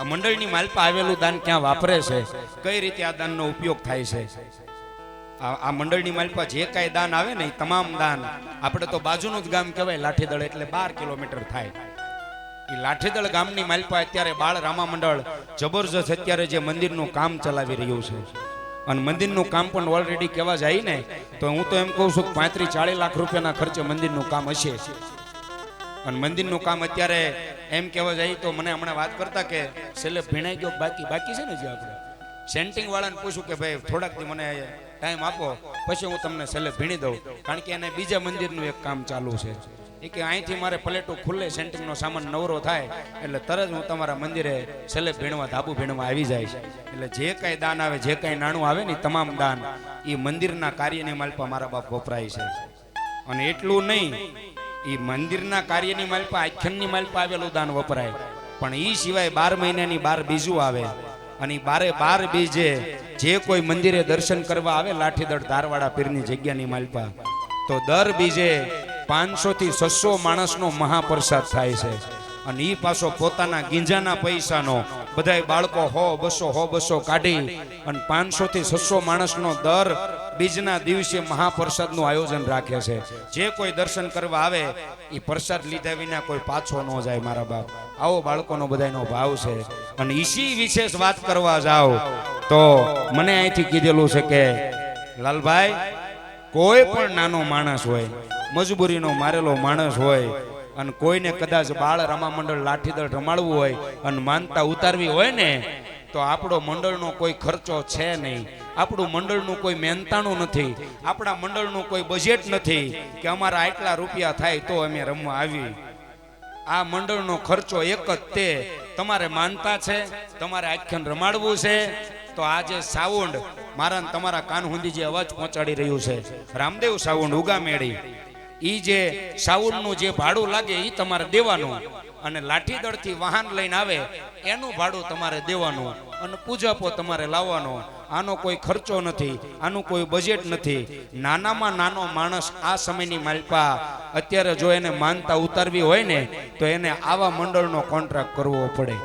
આ મંડળની માલપા આવેલું દાન ક્યાં વાપરે છે, કઈ રીતે આ દાનનો ઉપયોગ થાય છે. આ મંડળની માલપા જે કાંઈ દાન આવે ને એ તમામ દાન, આપણે તો બાજુનું જ ગામ કહેવાય લાઠીદળ, એટલે 12 કિલોમીટર થાય. એ લાઠીદળ ગામની માલપા અત્યારે બાળ રામા મંડળ જબરજસ્ત અત્યારે જે મંદિરનું કામ ચલાવી રહ્યું છે. અને મંદિરનું કામ પણ ઓલરેડી કહેવા જાય ને તો હું તો એમ કહું છું કે 35-40 લાખ રૂપિયાના ખર્ચે મંદિરનું કામ હશે. અને મંદિરનું કામ અત્યારે એમ કહેવા જાય તો મને હમણાં વાત કરતા કે છેલ્લે ભીણાઈ ગયો, બાકી છે ને. જે આપણે સેન્ટિંગ વાળાને પૂછું કે ભાઈ થોડાક દી મને ટાઈમ આપો, પછી હું તમને છેલ્લે ભીણી દઉં, કારણ કે એને બીજા મંદિરનું એક કામ ચાલુ છે. એ કે અહીંથી મારે પ્લેટો ખુલ્લે સેન્ટિંગનો સામાન નવરો થાય એટલે તરત હું તમારા મંદિરે છેલ્લે ભીણવા ધાબુ ભીણવા આવી જાય. એટલે જે કાંઈ દાન આવે, જે કાંઈ નાણું આવે ને તમામ દાન એ મંદિરના કાર્યની માલપા મારા બાપ વપરાય છે. અને એટલું નહીં, એ મંદિરના કાર્યની માલપા આખ્યાનની માલપા આવેલું દાન વપરાય, પણ એ સિવાય 12 મહિનાની 12 બીજું આવે. અને 12 બીજે જે કોઈ મંદિરે દર્શન કરવા આવે લાઠીદળ ધારવાડા પીરની જગ્યાની માલપા, તો દર બીજે 500 થી 600 માણસનો મહાપ્રસાદ થાય છે. અને એ પાછો પોતાના ગીંજાના પૈસાનો બધાય બાળકો 100-200 કાઢી અને 500 થી 600 માણસનો દર બીજના દિવસે મહાપ્રસાદનું આયોજન રાખે છે. જે કોઈ દર્શન કરવા આવે એ પ્રસાદ લીધા વિના કોઈ પાછો ન જાય. મારા બાપ, આવો બાળકોનો બધાનો ભાવ છે. અને ઈસી વિશેષ વાત કરવા જાવ તો મને અહીંથી કીધેલું છે કે લાલભાઈ, કોઈ પણ નાનો માણસ હોય, મજબૂરીનો મારેલો માણસ હોય, અને કોઈને કદાચ બાળ રમા મંડળ લાઠીદળ રમાડવું હોય અને માનતા ઉતારવી હોય ને, તો આપણો મંડળનો કોઈ ખર્ચો છે નહીં, આપણું મંડળનું કોઈ મહેનતાણું નથી, આપણા મંડળનું કોઈ બજેટ નથી કે અમારા આટલા રૂપિયા થાય તો અમે રમવા આવી. આ મંડળનો ખર્ચો એક જ તે, તમારે માનતા છે, તમારે આખ્યાન રમાડવું છે, તો આજે સાઉન્ડ મારા તમારા કાન સુધી જે અવાજ પહોંચાડી રહ્યું છે રામદેવ સાઉન્ડ ઉગામેડી, ઈ જે સાઉન્ડનું જે ભાડું લાગે ઈ તમારે દેવાનું. અને લાઠીદળથી વાહન લઈને આવે એનું ભાડું તમારે દેવાનું. અને પૂજાપો તમારે લાવવાનો. આનો કોઈ ખર્ચો નથી, આનું કોઈ બજેટ નથી. નાનામાં નાનો માણસ આ સમયની માલપા અત્યારે જો એને માનતા ઉતારવી હોય ને તો એને આવા મંડળનો કોન્ટ્રાક્ટ કરવો પડે.